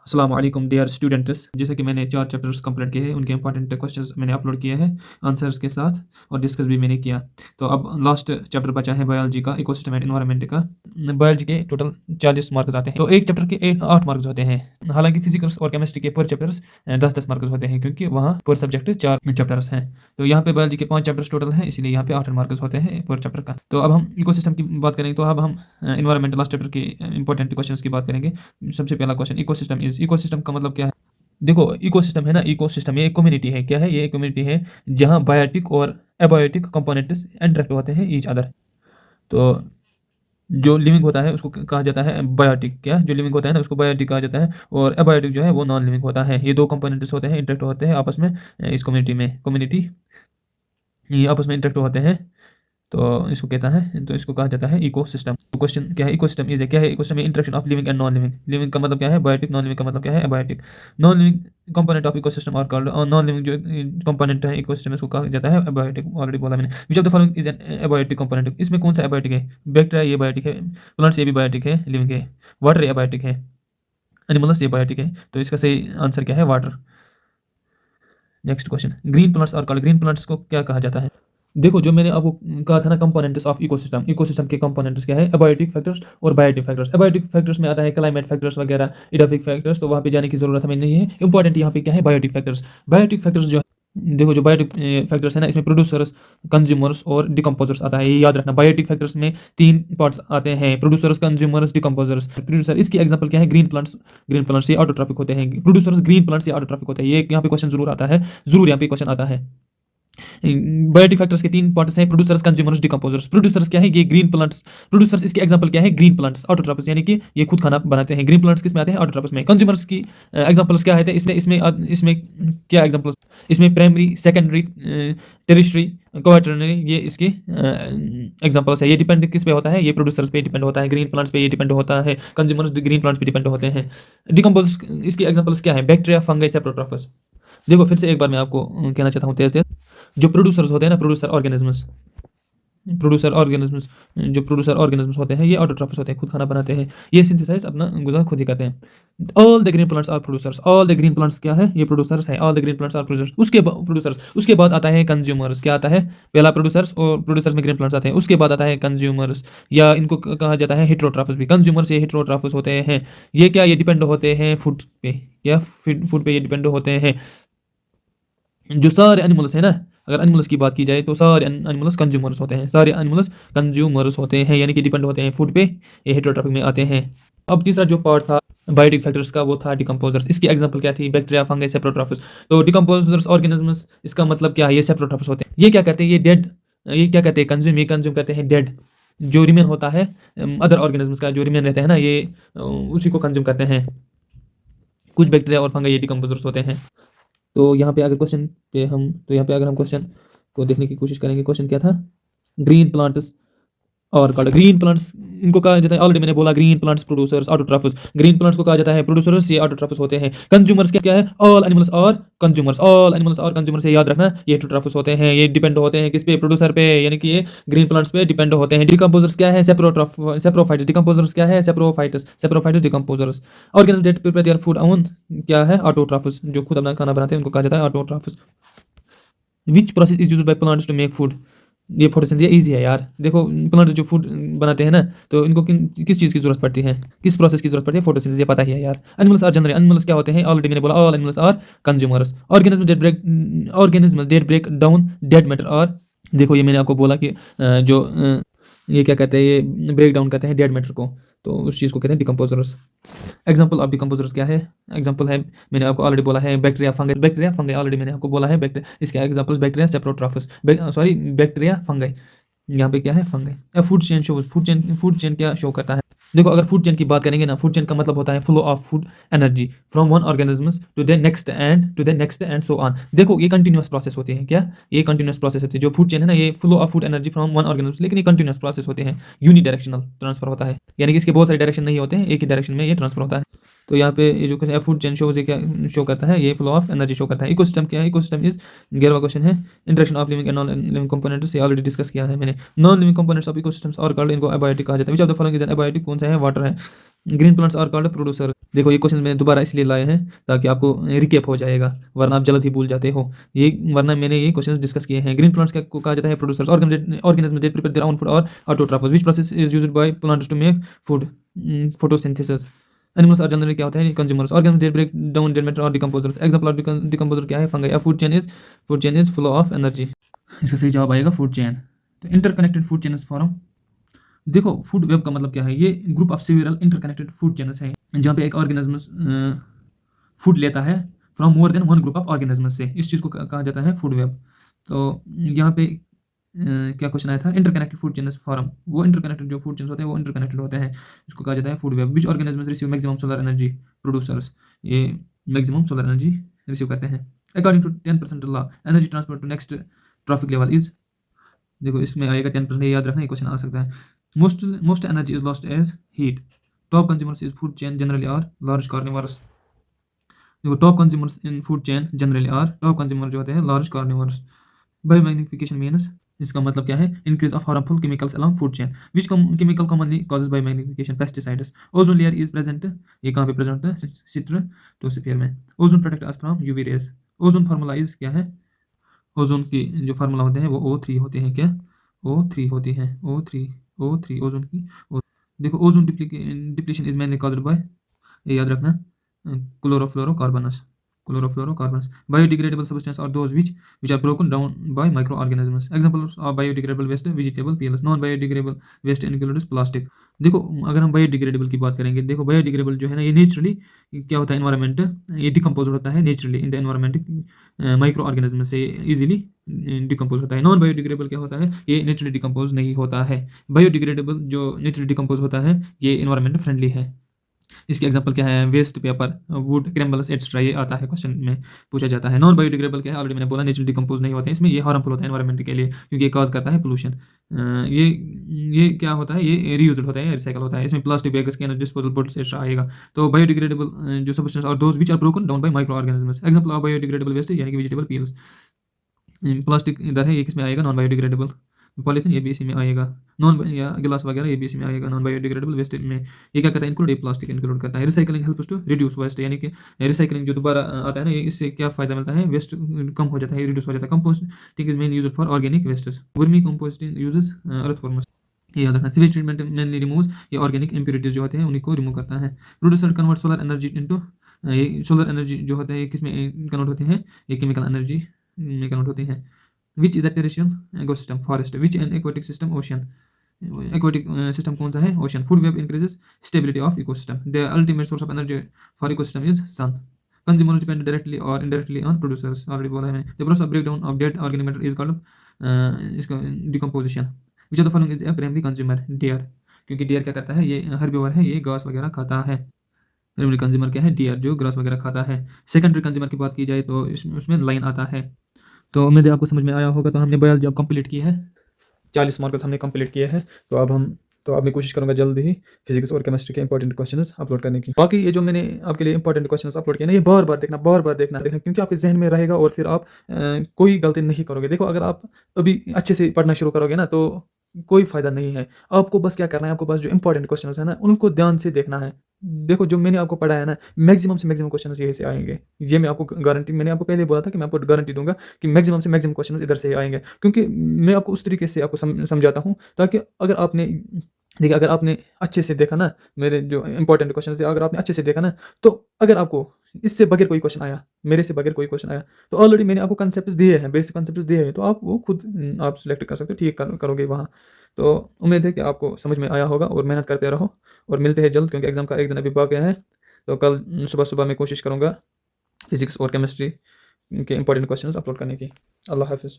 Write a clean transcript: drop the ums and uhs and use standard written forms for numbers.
अस्सलाम वालेकुम dear students. जैसे कि मैंने 4 चैप्टर्स कंप्लीट किए हैं, उनके इंपॉर्टेंट क्वेश्चंस मैंने अपलोड किए हैं आंसर्स के साथ और डिस्कस भी मैंने किया। तो अब लास्ट चैप्टर बचा है बायोलॉजी का, इकोसिस्टम एंड एनवायरनमेंट का। बायोलॉजी के टोटल 40 मार्क्स आते हैं, तो एक चैप्टर के 8 मार्क्स होते हैं। हालांकि फिजिक्स और केमिस्ट्री के पर चैप्टर्स 10-10 मार्क्स होते हैं, क्योंकि वहाँ पर सब्जेक्ट 4 चैप्टर्स हैं। तो यहाँ पे बायोलॉजी के 5 चैप्टर्स टोटल हैं, इसलिए यहाँ पे 8 मार्क्स होते हैं पर चैप्टर का। तो अब हम इकोसिस्टम की बात करेंगे, तो अब हम एनवायरमेंट लास्ट चैप्टर के इंपॉर्टेंट क्वेश्चंस की बात करेंगे। सबसे पहला क्वेश्चन, इकोसिस्टम का मतलब क्या है? देखो, इकोसिस्टम है ना, इकोसिस्टम ये एक कम्युनिटी है। क्या है ये? एक कम्युनिटी है जहाँ बायोटिक और एबायोटिक कंपोनेंट्स इंटरेक्ट होते हैं ईच अदर। तो जो लिविंग होता है उसको कहा जाता है बायोटिक। क्या जो लिविंग होता है ना, उसको बायोटिक कहा जाता है, और एबायोटिक जो है वो नॉन लिविंग होता है। ये दो कंपोनेंट्स होते हैं, इंटरेक्ट होते हैं आपस में इस कम्युनिटी ये आपस में इंटरेक्ट होते हैं, तो इसको कहता है, तो इसको कहा जाता है इकोसिस्टम। तो क्वेश्चन क्या है? इकोसिस्टम इज क्या है? Ecosystem interaction of living and non living. Living का मतलब क्या है? बायोटिक। नॉन लिविंग का मतलब क्या है? Abiotic. Non living component of ecosystem और कॉल्ड, और नॉन लिविंग जो कंपोनेंट है इकोसिस्टम इसको कहा जाता है एबायोटिक। ऑलरेडी बोला मैंने। विच of the following is an abiotic component? इसमें कौन सा एबायोटिक है? बैक्टीरिया ये बायोटिक है, प्लांट्स ये भी बायोटिक है, लिविंग है। वाटर ये बायोटिक है, एनिमल्स ये बायोटिक है। तो इसका सही आंसर क्या है? Water. Next question, green plants और कॉल्ड, ग्रीन प्लांट्स को क्या कहा जाता है? देखो, जो मैंने आपको कहा था ना, कंपोनेंट्स ऑफ इकोसिस्टम, इकोसिस्टम के कंपोनेंट्स क्या है? एबायोटिक फैक्टर्स और बायोटिक फैक्टर्स। एबायोटिक फैक्टर्स में आता है क्लाइमेट फैक्टर्स वगैरह, इडोफिक फैक्टर्स, तो वहाँ पे जाने की जरूरत हमें नहीं है। इंपॉर्टेंट यहाँ पे क्या है? Biotic factors. बायोटिक फैक्टर्स जो देखो, जो बायोटिक फैक्टर्स है ना, इसमें प्रोड्यूसर्स, कंज्यूमर्स और डिकम्पोजर्स आता है। ये याद रखना, बायोटिक फैक्टर्स में 3 पार्ट्स आते हैं: प्रोड्यूसर्स, कंज्यूमर्स, डिकम्पोजर्स। प्रोड्यूसर, इसकी एग्जांपल क्या है? Green plants. ग्रीन प्लांट्स ये ऑटोट्रॉपिक होते हैं। प्रोड्यूसर्स ग्रीन प्लांट्स ये ऑटोट्रॉपिक होते हैं। ये यहाँ पे क्वेश्चन जरूर आता है, जरूर यहाँ पे क्वेश्चन आता है। बायोटिक फैक्टर्स के 3 पार्ट्स हैं: प्रोड्यूसर्स, कंज्यूमर्स, डिकम्पोजर्स। प्रोड्यूसर्स क्या है? ये ग्रीन प्लांट्स। प्रोड्यूसर्स इसके एग्जांपल क्या है? ग्रीन प्लांट्स, ऑटोट्रॉपस, यानी कि ये खुद खाना बनाते हैं। ग्रीन प्लांट्स किस में आते हैं? ऑटोट्रॉपस में। कंज्यूमर्स की एग्जांपल्स क्या है? इसमें इसमें इसमें क्या एग्जांपल्स? इसमें प्राइमरी, सेकेंडरी, टेरिशरी, क्वाटरनरी, ये इसके एग्जांपल्स है। ये डिपेंड किस पे होता है? ये प्रोड्यूसर्स पे डिपेंड होता है। ग्रीन प्लांट्स पे ये डिपेंड होता है, कंज्यूमर्स ग्रीन प्लांट्स पे डिपेंड होते हैं। डिकम्पोजर्स, इसकी एग्जांपल्स क्या है? Bacteria, fungus, saprotrophs. देखो, फिर से एक बार मैं आपको कहना चाहता हूँ तेज तेज, जो प्रोड्यूसर्स होते हैं ना, प्रोड्यूसर ऑर्गेनिजम्स होते हैं, ये ऑटोट्रॉफस होते हैं, खुद खाना बनाते हैं। ये सिंथेसाइज अपना गुजारा खुद ही करते हैं। All the green plants are producers. All the green plants क्या है? ये प्रोड्यूसर्स है। All the green plants are producers. उसके बाद आता है कंज्यूमर्स। क्या आता है? पहला प्रोड्यूसर्स, और प्रोड्यूसर्स में ग्रीन प्लांट्स आते हैं। उसके बाद आता है कंज्यूमर्स, या इनको कहा जाता है हेटेरोट्रॉफस भी। कंज्यूमर्स ये हेटेरोट्रॉफस होते हैं। ये क्या? ये डिपेंड होते हैं फूड पे। क्या? फूड पे ये डिपेंड होते हैं। जो सारे एनिमल्स हैं ना, अगर एनिमल्स की बात की जाए तो सारे एनिमल्स कंज्यूमर्स होते हैं। सारे एनिमल्स कंज्यूमर्स होते हैं, यानी कि डिपेंड होते हैं फूड पे, ये हेटेरोट्रॉपिक में आते हैं। अब तीसरा जो पार्ट था बायोटिक फैक्टर्स का, वो था डिकम्पोजर्स। इसकी एग्जांपल क्या थी? Bacteria, fungus, saprotrophs. तो डिकम्पोजर्स ऑर्गेनिजम्स, इसका मतलब क्या है? ये सेप्रोट्रॉपस होते हैं। ये क्या करते हैं? ये डेड, ये क्या कहते हैं? कंज्यूम, ये कंज्यूम करते हैं डेड, जो रिमेन होता है अदर ऑर्गेनिजम्स का, जो रिमेन रहते हैं ना, ये उसी को कंज्यूम करते हैं। कुछ बैक्टीरिया और फंगस ये डिकम्पोजर्स होते हैं। तो यहाँ पे अगर क्वेश्चन पे हम तो यहाँ पे अगर हम क्वेश्चन को देखने की कोशिश करेंगे, क्वेश्चन क्या था? ग्रीन प्लांट्स और कॉल्ड, ग्रीन प्लांट्स इनको कहा जाता है, ऑलरेडी मैंने बोला, green plants producers, autotrophs. Green plants को कहा जाता है प्रोड्यूसर्स, ये ऑटोट्रॉफस होते हैं। कंज्यूमर्स क्या है? ऑल एनिमल्स और कंज्यूमर्स। ऑल एनिमल्स और कंज्यूमर्स से याद रखना, ये हेटेरोट्रॉफस होते हैं। ये डिपेंड होते हैं किस पे? प्रोड्यूसर पे, यानी कि ये ग्रीन प्लांट्स पे डिपेंड होते हैं। डिकम्पोजर्स क्या है? सेप्रोफाइट्स। डिकम्पोजर्स क्या है? Saprophytes decomposers. Organism that prepare their food on, क्या है? ऑटोट्रॉफस, जो खुद अपना खाना बनाते हैं उनको कहा जाता है autotrophs. Which process is used by plants to make food? ये फोटोसिंथेसिस इजी है यार। देखो, प्लांट जो फूड बनाते हैं ना, तो इनको किस चीज़ की जरूरत पड़ती है? किस प्रोसेस की जरूरत पड़ती है? फोटोसिंथेसिस, ये पता ही है यार। एनिमल्स आर जनरल, एनिमल्स क्या होते हैं? ऑलरेडी मैंने बोला, all animals are consumers. Organism that break down dead matter, और देखो ये मैंने आपको बोला कि ये क्या कहते हैं? ये ब्रेक डाउन करते हैं डेड मैटर को, तो उस चीज़ को कहते हैं डिकम्पोजर्स। एग्जाम्पल ऑफ डिकम्पोजर्स क्या है? एग्जाम्पल है, मैंने आपको ऑलरेडी बोला है, bacteria, fungus. Bacteria, fungus already मैंने आपको बोला है। बैक्टीरिया, इसके examples bacteria, saprotrophs, sorry bacteria, fungus. यहाँ पे क्या है? Fungus. Food chain shows, food chain क्या शो करता है? देखो, अगर फूड चेन की बात करेंगे ना, फूड चेन का मतलब होता है flow of food energy from one organisms to the next and so on. देखो, ये कंटिन्यूअस प्रोसेस होती है। क्या? ये कंटिन्यूअस प्रोसेस होती है। जो फूड चेन है ना, ये flow of food energy from one organisms, लेकिन ये कंटिन्यूअस प्रोसेस होते हैं। यूनिडायरेक्शनल ट्रांसफर होता है, यानी कि इसके बहुत सारे डायरेक्शन नहीं होते हैं, एक ही डायरेक्शन में ये ट्रांसफर होता है। तो यहाँ पे ये जो फूड चेन शोज, ये क्या शो करता है? ये फ्लो ऑफ एनर्जी शो करता है। इकोसिस्टम क्या है? इकोसिस्टम इज 11वां क्वेश्चन है, interaction of living and non living components, ये ऑलरेडी डिस्कस किया है मैंने। Non living components of ecosystems are called, इनको एबायोटिक कहा जाता है। Which of the following is an abiotic? कौन सा है? वाटर है। Green plants are called producer. देखो ये क्वेश्चन मैंने दोबारा इसलिए लाए हैं ताकि आपको रिकेप हो जाएगा, वरना आप जल्द ही भूल जाते हो। ये वरना मैंने ये क्वेश्चन डिस्कस किए हैं। ग्रीन प्लांट्स को कहा जाता है producers organism that prepare their own food और autotrophs which process is used by plants to make food, photosynthesis. Animals are generally क्या होते हैं, consumers. Organism that break down dead matter और डिकम्पोजर्स। एग्जांपल ऑफ डिकम्पोजर क्या है, fungi. A food chain is flow of energy. इसका सही जवाब आएगा फूड चेन। तो इंटरकनेक्टेड फूड चेन फॉर्म, देखो फूड वेब का मतलब क्या है, ये group of सिविरल interconnected food chains है जहाँ पे एक ऑर्गेनिज्म फूड लेता है from more than one group of organism से, इस चीज़ को कहा जाता है फूड वेब। तो यहाँ पे क्या क्वेश्चन आया था, इंटरकनेक्टेड फूड चेन्स फॉर्म, वो इंटरकनेक्टेड जो फूड चेन्स होते हैं वो इंटरकनेक्टेड होते हैं, इसको कहा जाता है food web. Which organism receive maximum solar energy, producers, ये मैक्सिमम सोलर एनर्जी रिसीव करते हैं। According to 10% law, energy transfer to next trophic level is, देखो इसमें आएगा 10%, याद रखना, ये क्वेश्चन आ सकता है। Most energy is lost as heat. Top consumers is food chain generally are large carnivores. देखो top consumers in food chain generally are, top consumer जो होते हैं लार्ज कार्निवर्स। बायोमैग्निफिकेशन मीन्स, इसका मतलब क्या है, increase of harmful chemicals along food chain. Which chemical commonly causes biomagnification, pesticides. Ozone layer is present, ये कहाँ पे प्रेजेंट है, स्ट्रेटोस्फीयर में। Ozone protect us from UV rays. Ozone formula is क्या है, ओजोन की जो फार्मूला होते हैं वो O3 होते हैं, क्या O3 होती हैं, O3 ओजोन की देखो ozone depletion is mainly caused by, ये याद रखना, chlorofluorocarbons, biodegradable substance are those which are broken down by micro organisms. Examples of biodegradable waste, vegetable peels. Non biodegradable waste includes plastic. देखो अगर हम biodegradable की बात करेंगे, देखो बायोडिग्रेडेबल जो है ना, ये नेचुरली क्या होता है, एनवायरमेंट, ये डिकम्पोज होता है naturally in the environment, micro organism से इजीली डिकम्पोज होता है। नॉन बायोडिग्रेडेबल क्या होता है, ये नेचुरली डिकम्पोज नहीं होता है। बायोडिग्रेडेबल जो नेचुरली डिकम्पोज होता है ये एनवायरमेंट फ्रेंडली है। इसके एग्जांपल क्या है, वेस्ट पेपर, वुड, क्रैम्बल्स एक्सेट्रा, ये आता है क्वेश्चन में पूछा जाता है। नॉन बायोडिग्रेडेबल क्या है, ऑलरेडी मैंने बोला, नेचुरली डिकम्पोज नहीं होते हैं, इसमें ये हार्मफुल होता है एनवायरमेंट के लिए क्योंकि ये कॉज करता है पोल्यूशन। ये क्या होता है, ये रीयूज्ड होता है, रिसाइकल होता है। इसमें प्लास्टिक बैग्स के डिस्पोजल बोटल्स एक्सेट्रा आएगा। तो बायोडिग्रेडेबल जो substance are those which are broken down by micro organisms. Example of biodegradable waste यानी कि वेजिटेबल पील्स। प्लास्टिक इधर है, ये किस में आएगा, नॉन बायोडिग्रेडेबल। पॉलीथीन ये भी इसी में आएगा, नॉन या गिलास वगैरह ये भी इसी में आएगा, नॉन बायोडिग्रेडेबल वेस्ट में। ये क्या करता है, इंक्लूड, ये प्लास्टिक इंक्लूड करता है। Recycling helps to reduce waste, यानी कि रिसाइकलिंग जो दोबारा आता है ना, ये इससे क्या फायदा मिलता है, वेस्ट कम हो जाता है, रिड्यूस हो जाता है। Composting is main use for organic wastage. Vermi composting uses earth formers, ये याद रखना। सीवेज ट्रीटमेंट मेनली रिमूव्स, ये ऑर्गेनिक इंप्योरिटीज जो होते हैं उन्हीं को रिमूव करता है। Producer convert solar energy into, ये सोलर एनर्जी जो होता है ये किस में कन्वर्ट होते हैं, ये केमिकल एनर्जी में कन्वर्ट होते हैं। Which is a terrestrial ecosystem, forest. Which an aquatic system, ocean. Aquatic system कौन सा है, ocean. Food web increases stability of ecosystem. The ultimate source of energy for ecosystem is sun. Consumers depend directly और indirectly on producers, already बोला है मैंने। The process of break down of dead organic matter is called, इसका decomposition. Which of the following is a primary consumer, deer, क्योंकि dear क्या करता है, ये हर्बीवर है, ये घास वगैरह खाता है। प्राइमरी कंज्यूमर क्या है, डियर, जो ग्रास वगैरह खाता है। सेकेंडरी कंज्यूमर की बात की जाए तो उसमें लाइन आता है। तो उम्मीद है आपको समझ में आया होगा। तो हमने बायोलॉजी अब कंप्लीट की है, 40 मार्क्स हमने कंप्लीट किए हैं। तो अब मैं कोशिश करूंगा जल्द ही फिजिक्स और केमिस्ट्री के इंपॉर्टेंट क्वेश्चंस अपलोड करने की। बाकी ये जो मैंने आपके लिए इंपॉर्टेंट क्वेश्चंस अपलोड किए ना, ये बार बार देखना क्योंकि आपके जहन में रहेगा और फिर आप कोई गलती नहीं करोगे। देखो अगर आप अभी अच्छे से पढ़ना शुरू करोगे ना तो कोई फ़ायदा नहीं है। आपको बस क्या करना है, आपको बस जो इंपॉर्टेंट क्वेश्चंस है ना उनको ध्यान से देखना है। देखो जो मैंने आपको पढ़ाया ना, मैक्सिमम से मैक्सिमम क्वेश्चंस यहीं से आएंगे। ये मैं आपको गारंटी, मैंने आपको पहले बोला था कि मैं आपको गारंटी दूंगा कि मैक्सिमम से मैक्सिमम क्वेश्चंस इधर से ही आएंगे, क्योंकि मैं आपको उस तरीके से आपको समझाता हूँ ताकि अगर आपने, देखिए अगर आपने अच्छे से देखा ना मेरे जो इंपॉर्टेंट क्वेश्चन थे, अगर आपने अच्छे से देखा ना, तो अगर आपको इससे बगैर कोई क्वेश्चन आया, मेरे से बगैर कोई क्वेश्चन आया, तो ऑलरेडी मैंने आपको कंसेप्ट दिए हैं, बेसिक कंसेप्ट दिए हैं, तो आप वो खुद आप सिलेक्ट कर सकते हो, ठीक करोगे वहाँ। तो उम्मीद है कि आपको समझ में आया होगा और मेहनत करते रहो और मिलते हैं जल्द, क्योंकि एग्ज़ाम का एक दिन अभी बाकी है। तो कल सुबह सुबह मैं कोशिश करूँगा फिजिक्स और केमिस्ट्री के इंपॉर्टेंट क्वेश्चन अपलोड करने की। अल्लाह हाफिज़।